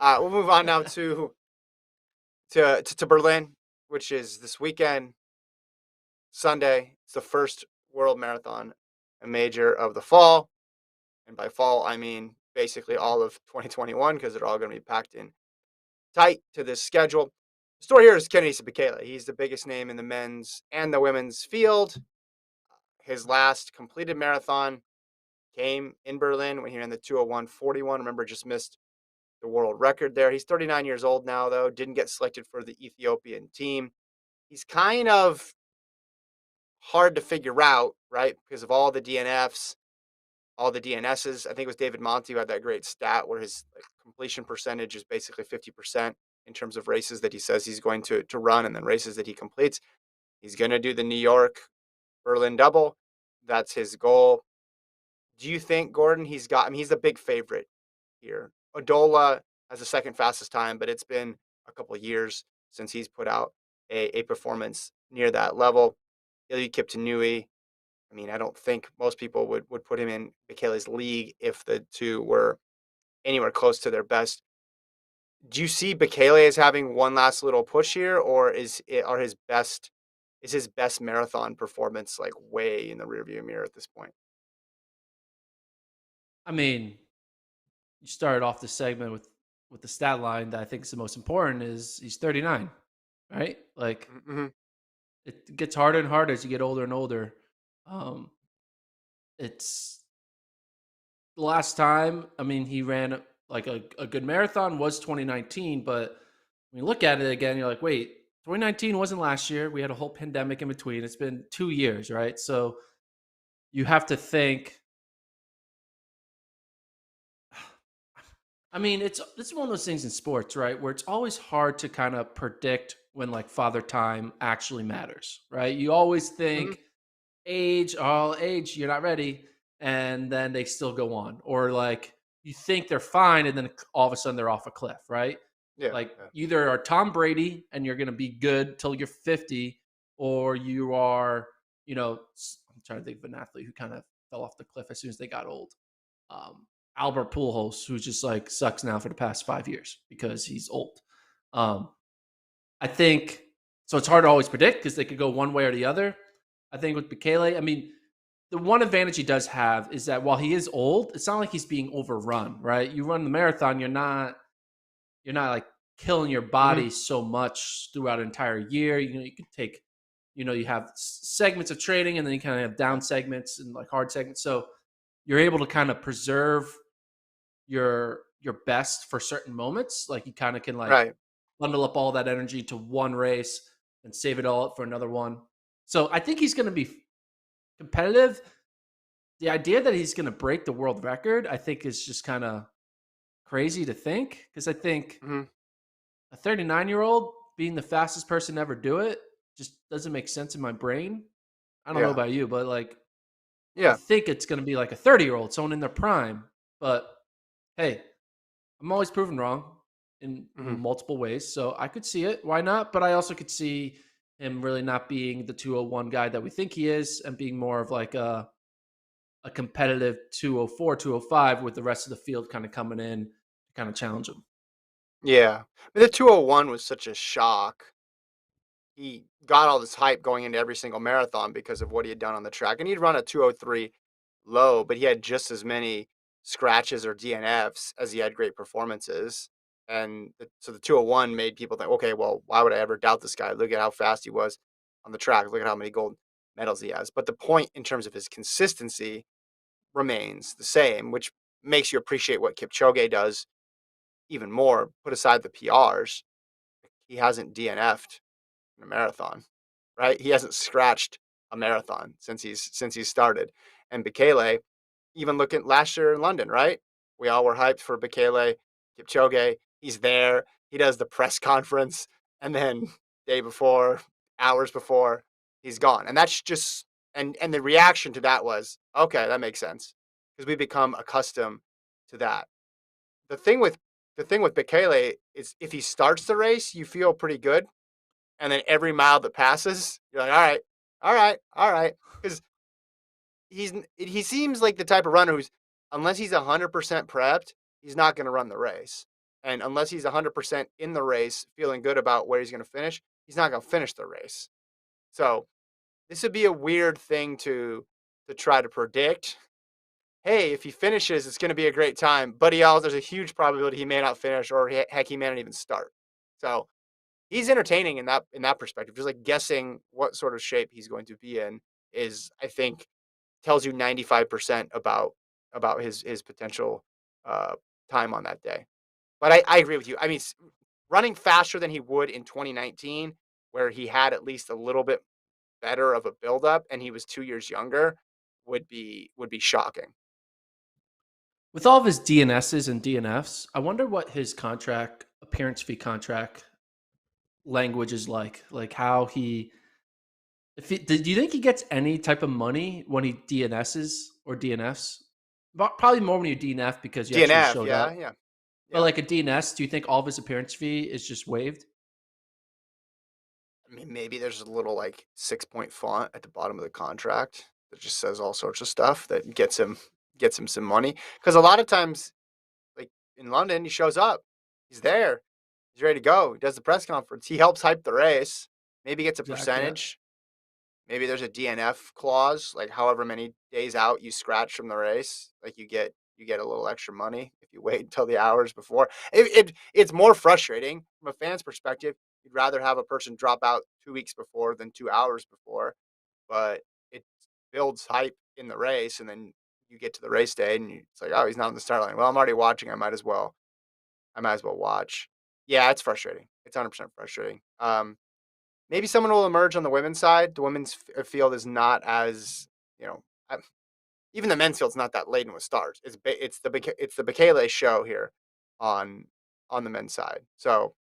We'll move on now to Berlin, which is this weekend, Sunday. It's the first World Marathon, a major of the fall, and by fall I mean basically all of 2021 because they're all going to be packed in tight to this schedule. The story here is Kenenisa Bekele. He's the biggest name in the men's and the women's field. His last completed marathon came in Berlin when he ran the 201:41. Remember, just missed the world record there. He's 39 years old now, though. Didn't get selected for the Ethiopian team. He's kind of hard to figure out, right? Because of all the DNFs, all the DNSs. I think it was David Monti who had that great stat where his completion percentage is basically 50% in terms of races that he says he's going to run and then races that he completes. He's going to do the New York Berlin double. That's his goal. Do you think, Gordon, he's the big favorite here? Odola has the second fastest time, but it's been a couple of years since he's put out a performance near that level. Ilya Kiptanui, I mean, I don't think most people would put him in Bekele's league if the two were anywhere close to their best. Do you see Bekele as having one last little push here, or is his best marathon performance like way in the rearview mirror at this point? I mean, you started off the segment with the stat line that I think is the most important is he's 39, right? Like Mm-hmm. it gets harder and harder as you get older and older. Um, it's the last time, I mean, he ran like a good marathon was 2019, but when you look at it again, you're like, wait, 2019 wasn't last year. We had a whole pandemic in between. It's been 2 years, right? So you have to think. I mean, it's one of those things in sports, right? Where it's always hard to kind of predict when like father time actually matters, right? You always Mm-hmm. think age, oh, age, you're not ready, and then they still go on, or like you think they're fine, and then all of a sudden they're off a cliff, right? Yeah. Like Yeah. either are Tom Brady and you're going to be good till you're 50, or you are, I'm trying to think of an athlete who kind of fell off the cliff as soon as they got old. Um, Albert Pujols, who's just like sucks now for the past 5 years because he's old. Um, I think so. It's hard to always predict because they could go one way or the other. I think with Bekele, I mean, the one advantage he does have is that while he is old, it's not like he's being overrun, right? You run the marathon, you're not like killing your Mm-hmm. body so much throughout an entire year. You can take, you have segments of training and then you kind of have down segments and like hard segments. So you're able to kind of preserve your best for certain moments. Like you kind of can like Right. bundle up all that energy to one race and save it all up for another one. So I think he's going to be competitive. The idea that he's going to break the world record, I think, is just kind of crazy to think because I think Mm-hmm. a 39-year-old being the fastest person to ever do it just doesn't make sense in my brain. I don't know Yeah. about you, but like you Yeah. think it's going to be like a 30-year-old, someone in their prime. But hey, I'm always proven wrong in Mm-hmm. multiple ways. So I could see it. Why not? But I also could see him really not being the 201 guy that we think he is and being more of like a competitive 204, 205 with the rest of the field kind of coming in to kind of challenge him. Yeah. But the 201 was such a shock. He got all this hype going into every single marathon because of what he had done on the track. And he'd run a 203 low, but he had just as many scratches or DNFs as he had great performances. So the 201 made people think, okay, well, why would I ever doubt this guy? Look at how fast he was on the track. Look at how many gold medals he has. But the point in terms of his consistency remains the same, which makes you appreciate what Kipchoge does even more. Put aside the PRs, he hasn't DNF'd in a marathon, right? He hasn't scratched a marathon since he's started. And Bekele, even look at last year in London, right? We all were hyped for Bekele, Kipchoge. He's there. He does the press conference, and then day before, hours before, he's gone. And that's just and the reaction to that was okay. That makes sense because we become accustomed to that. The thing with the thing with Bekele is if he starts the race, you feel pretty good and then every mile that passes, you're like, all right, all right, all right, because he seems like the type of runner who's unless he's 100% prepped, he's not going to run the race. And unless he's 100% in the race, feeling good about where he's going to finish, he's not going to finish the race. So this would be a weird thing to try to predict. Hey, if he finishes, it's going to be a great time. But there's a huge probability he may not finish, or heck, he may not even start. So he's entertaining in that perspective. Just like guessing what sort of shape he's going to be in is, I think, tells you 95% about his potential uh, time on that day. But I agree with you. I mean, running faster than he would in 2019, where he had at least a little bit better of a buildup, and he was 2 years younger, would be shocking. With all of his DNSs and DNFs, I wonder what his contract appearance fee contract language is like. Like how he, if he, do you think he gets any type of money when he DNSs or DNFs? Probably more when you DNF because you actually DNF, showed yeah, up. yeah, But yeah. like a DNS, do you think all of his appearance fee is just waived? I mean, maybe there's a little like 6 point font at the bottom of the contract that just says all sorts of stuff that gets him some money. Because a lot of times, like in London, he shows up, he's there, he's ready to go. He does the press conference. He helps hype the race. Maybe gets a Exactly. Yeah. percentage. Maybe there's a DNF clause, like however many days out you scratch from the race, like you get a little extra money if you wait until the hours before. It's more frustrating from a fan's perspective. You'd rather have a person drop out 2 weeks before than 2 hours before, but it builds hype in the race, and then you get to the race day and it's like, oh, he's not on the start line. Well, I'm already watching. I might as well watch. Yeah, it's frustrating. It's 100% frustrating. Maybe someone will emerge on the women's side. The women's field is not as, you know, I, even the men's field's not that laden with stars. It's the Bekele show here on on the men's side. So